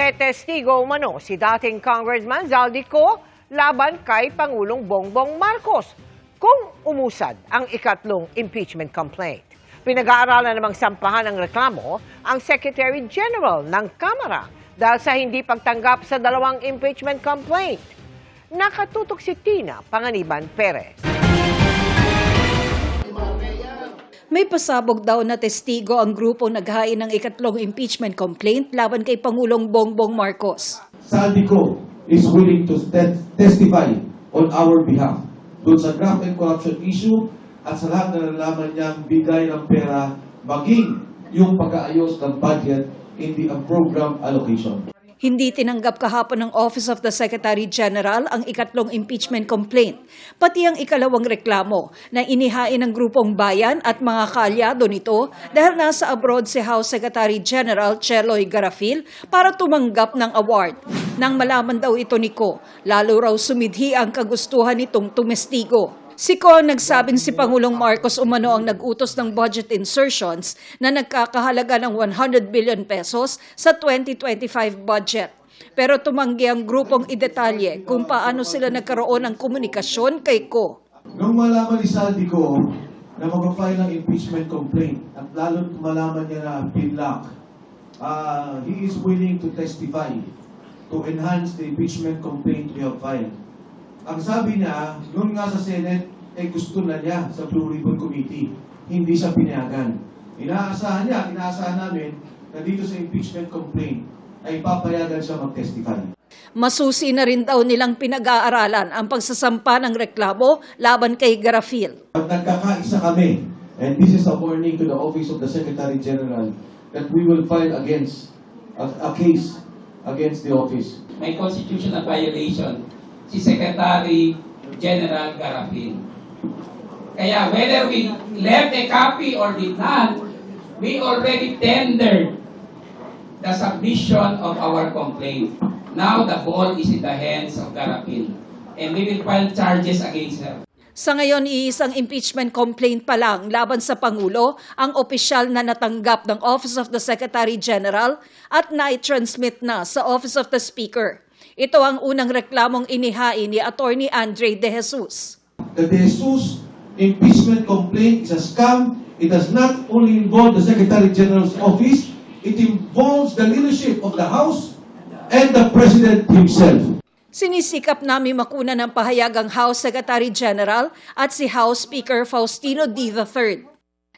Nagtetestigo umano si dating Congressman Zaldico laban kay Pangulong Bongbong Marcos kung umusad ang ikatlong impeachment complaint. Pinag-aaralan namang sampahan ng reklamo ang Secretary General ng Kamara dahil sa hindi pagtanggap sa dalawang impeachment complaint. Nakatutok si Tina Panganiban Perez. May pasabog daw na testigo ang grupo naghain ng ikatlong impeachment complaint laban kay Pangulong Bongbong Marcos. Zaldico is willing to testify on our behalf doon sa graft and corruption issue at sa lahat na nalaman niyang bigay ng pera maging yung pag-aayos ng budget hindi ang program allocation. Hindi tinanggap kahapon ng Office of the Secretary General ang ikatlong impeachment complaint, pati ang ikalawang reklamo na inihain ng grupong bayan at mga kaalyado nito dahil nasa abroad si House Secretary General Cheloy Garafil para tumanggap ng award. Nang malaman daw ito ni Ko, lalo raw sumidhi ang kagustuhan nitong tumestigo. Si Ko nagsabing si Pangulong Marcos umano ang nag-utos ng budget insertions na nagkakahalaga ng 100 billion pesos sa 2025 budget. Pero tumanggi ang grupong idetalye kung paano sila nagkaroon ng komunikasyon kay Ko. Nung malaman ni Zaldico na mag-file ng impeachment complaint at lalo malaman niya na pinlock, he is willing to testify to enhance the impeachment complaint we have filed. Ang sabi niya, yun nga sa Senate, gusto na niya sa Blue Ribbon Committee. Hindi siya pinayagan. Inaasahan namin na dito sa impeachment complaint ay papayagan siya mag-testify. Masusi na rin daw nilang pinag-aaralan ang pagsasampa ng reklamo laban kay Garafil. At nagkakaisa kami, and this is a warning to the Office of the Secretary General, that we will file against a case against the office. May constitutional violation si Secretary General Garafil. Kaya whether we left a copy or did not, we already tendered the submission of our complaint. Now the ball is in the hands of Garafil, and we will file charges against her. Sa ngayon, iisang impeachment complaint pa lang laban sa Pangulo ang opisyal na natanggap ng Office of the Secretary General at nai-transmit na sa Office of the Speaker. Ito ang unang reklamong inihain ni Attorney Andre De Jesus. The De Jesus impeachment complaint is a scam. It does not only involve the Secretary General's office, it involves the leadership of the House and the President himself. Sinisikap namin makuna ng pahayag ang House Secretary General at si House Speaker Faustino D. III.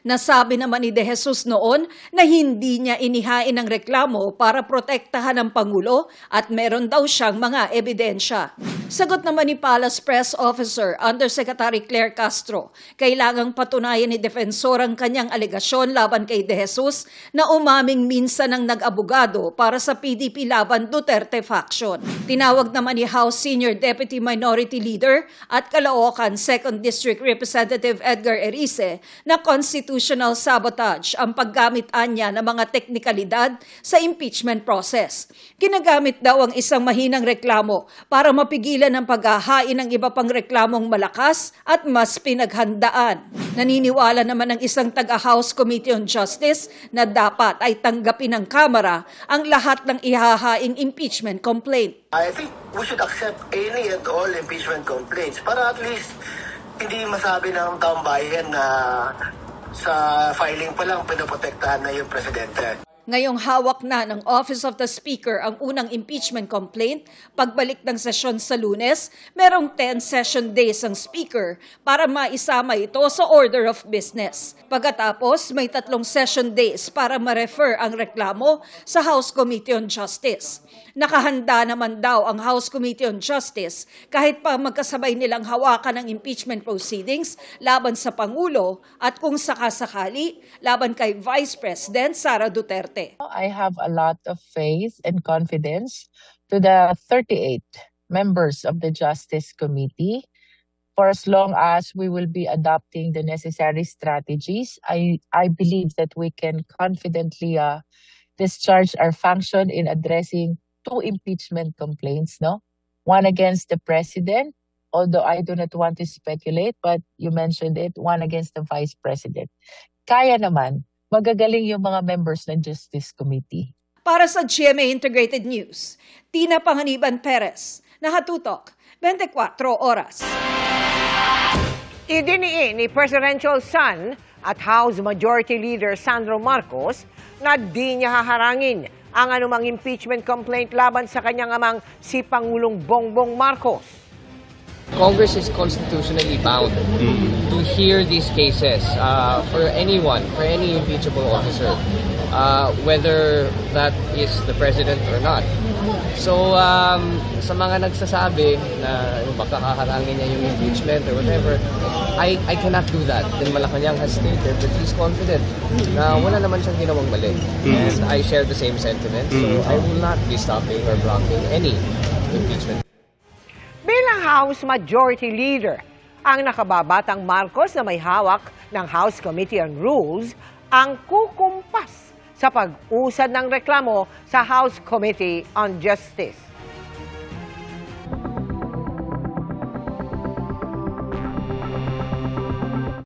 Nasabi naman ni De Jesus noon na hindi niya inihain ang reklamo para protektahan ang Pangulo at meron daw siyang mga ebidensya. Sagot naman ni Palace Press Officer Undersecretary Claire Castro, kailangang patunayan ni Defensor ang kanyang alegasyon laban kay De Jesus na umaming minsan ng nag-abogado para sa PDP laban Duterte faction. Tinawag naman ni House Senior Deputy Minority Leader at Caloocan 2nd District Representative Edgar Erice na constitutional sabotage ang paggamit anya ng mga teknikalidad sa impeachment process. Ginagamit daw ang isang mahinang reklamo para mapigilan ang paghahain ng iba pang reklamong malakas at mas pinaghandaan. Naniniwala naman ng isang taga-House Committee on Justice na dapat ay tanggapin ng Kamara ang lahat ng ihahaing impeachment complaint. I think we should accept any and all impeachment complaints para at least hindi masabi ng taong bayan na sa filing pa lang pinoprotektahan na yung presidente. Ngayong hawak na ng Office of the Speaker ang unang impeachment complaint, pagbalik ng sesyon sa Lunes, merong 10 session days ang Speaker para maisama ito sa order of business. Pagkatapos, may 3 session days para ma-refer ang reklamo sa House Committee on Justice. Nakahanda naman daw ang House Committee on Justice kahit pa magkasabay nilang hawakan ng impeachment proceedings laban sa Pangulo at kung sakasakali, laban kay Vice President Sara Duterte. I have a lot of faith and confidence to the 38 members of the Justice Committee. For as long as we will be adopting the necessary strategies, I believe that we can confidently discharge our function in addressing 2 impeachment complaints, no? One against the President, although I do not want to speculate, but you mentioned it, one against the Vice President. Kaya naman, magagaling yung mga members ng Justice Committee. Para sa GMA Integrated News, Tina Panganiban Perez, nakatutok 24 oras. Idiniin ni Presidential son at House Majority Leader Sandro Marcos na di niya haharangin ang anumang impeachment complaint laban sa kanyang amang si Pangulong Bongbong Marcos. Congress is constitutionally bound to hear these cases for anyone, for any impeachable officer, whether that is the president or not. So, sa mga nagsasabi na baka kaharangin niya yung impeachment or whatever, I cannot do that. Then Malacanang has stated that he's confident na wala naman siyang ginawang mali. And I share the same sentiment, so I will not be stopping or blocking any impeachment. Bilang House Majority Leader, ang nakababatang Marcos na may hawak ng House Committee on Rules ang kukumpas sa pag-usad ng reklamo sa House Committee on Justice.